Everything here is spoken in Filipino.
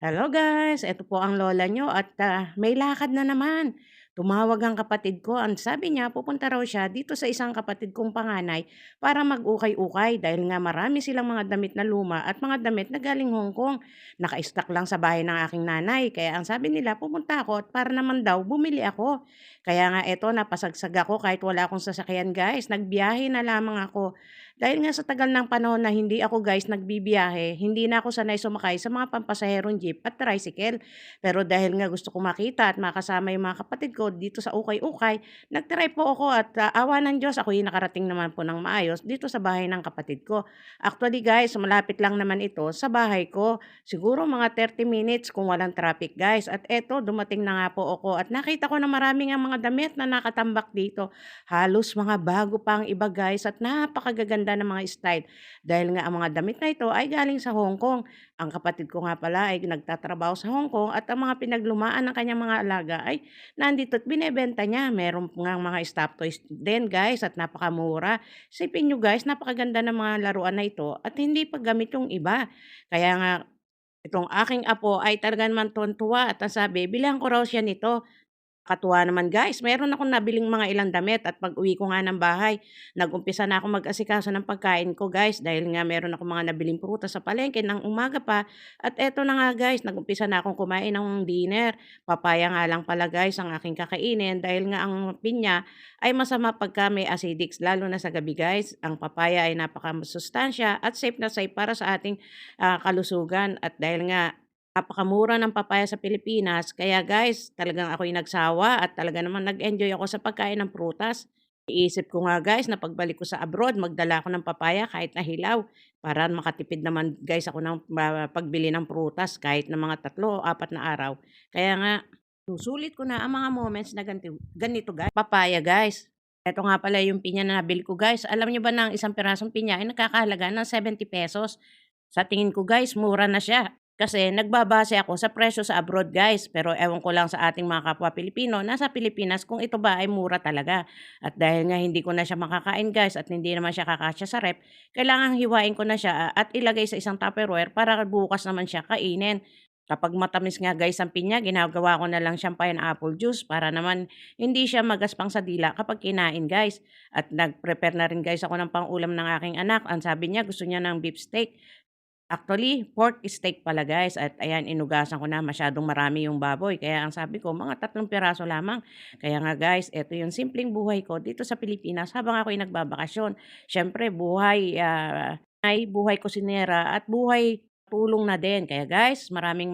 Hello guys, eto po ang lola nyo at may lakad na naman. Tumawag ang kapatid ko. Ang sabi niya, pupunta raw siya dito sa isang kapatid kong panganay para mag-ukay-ukay dahil nga marami silang mga damit na luma at mga damit na galing Hong Kong. Naka-stock lang sa bahay ng aking nanay. Kaya ang sabi nila, pupunta ako at para naman daw bumili ako. Kaya nga eto, napasagsag ako kahit wala akong sasakyan guys. Nagbiyahe na lamang ako. Dahil nga sa tagal ng panahon na hindi ako guys nagbibiyahe, hindi na ako sanay sumakay sa mga pampasaherong jeep at tricycle. Pero dahil nga gusto ko makita at makasama yung mga kapatid ko dito sa ukay-ukay, nagtry po ako at awa ng Diyos ako'y nakarating naman po ng maayos dito sa bahay ng kapatid ko. Actually guys, malapit lang naman ito sa bahay ko. Siguro mga 30 minutes kung walang traffic guys. At eto, dumating na nga po ako at nakita ko na maraming ang mga damit na nakatambak dito. Halos mga bago pa ang iba guys at napakagaganda ng mga style. Dahil nga ang mga damit na ito ay galing sa Hong Kong. Ang kapatid ko nga pala ay nagtatrabaho sa Hong Kong at ang mga pinaglumaan ng kanyang mga alaga ay nandito at binebenta niya. Meron nga mga stop toys din guys at napakamura. Isipin nyo guys, napakaganda ng mga laruan na ito at hindi pa gamit yung iba. Kaya nga itong aking apo ay talaga naman tuwan at ang sabi, bilhan ko raw siya nito. Katuwa naman guys, meron akong nabiling mga ilang damit at pag-uwi ko nga ng bahay, nag-umpisa na akong mag-asikaso ng pagkain ko guys dahil nga meron akong mga nabiling prutas sa palengke ng umaga pa. At eto na nga guys, nag-umpisa na akong kumain ng dinner. Papaya nga lang pala guys ang aking kakainin dahil nga ang pinya ay masama pagka may acidics lalo na sa gabi guys. Ang papaya ay napakasustansya at safe na safe para sa ating kalusugan at dahil nga napakamura ng papaya sa Pilipinas kaya guys, talagang ako'y nagsawa at talaga naman nag-enjoy ako sa pagkain ng prutas. Iisip ko nga guys na pagbalik ko sa abroad magdala ako ng papaya kahit na hilaw para makatipid naman guys ako ng pagbili ng prutas kahit na mga 3 o 4 na araw. Kaya nga, susulit ko na ang mga moments na ganito guys. Papaya guys. Eto nga pala yung pinya na nabili ko guys. Alam niyo ba na ang isang pirasong pinya ay nagkakahalaga ng 70 pesos? Sa tingin ko guys, mura na siya. Kasi nagbabase ako sa presyo sa abroad guys, pero ewan ko lang sa ating mga kapwa Pilipino nasa Pilipinas kung ito ba ay mura talaga. At dahil nga hindi ko na siya makakain guys at hindi naman siya kakasya sa rep, kailangang hiwain ko na siya at ilagay sa isang Tupperware para bukas naman siya kainin. Kapag matamis nga guys ang pinya, ginagawa ko na lang siyang pineapple juice para naman hindi siya magaspang sa dila kapag kinain guys. At nag-prepare na rin guys ako ng pang-ulam ng aking anak. Ang sabi niya gusto niya ng beef steak. Actually, pork steak pala guys at ayan inugasan ko na masyadong marami yung baboy kaya ang sabi ko mga 3 piraso lamang. Kaya nga guys, eto yung simpleng buhay ko dito sa Pilipinas habang ako'y nagbabakasyon. Siyempre buhay, ay buhay kusinera at buhay tulong na din. Kaya guys, maraming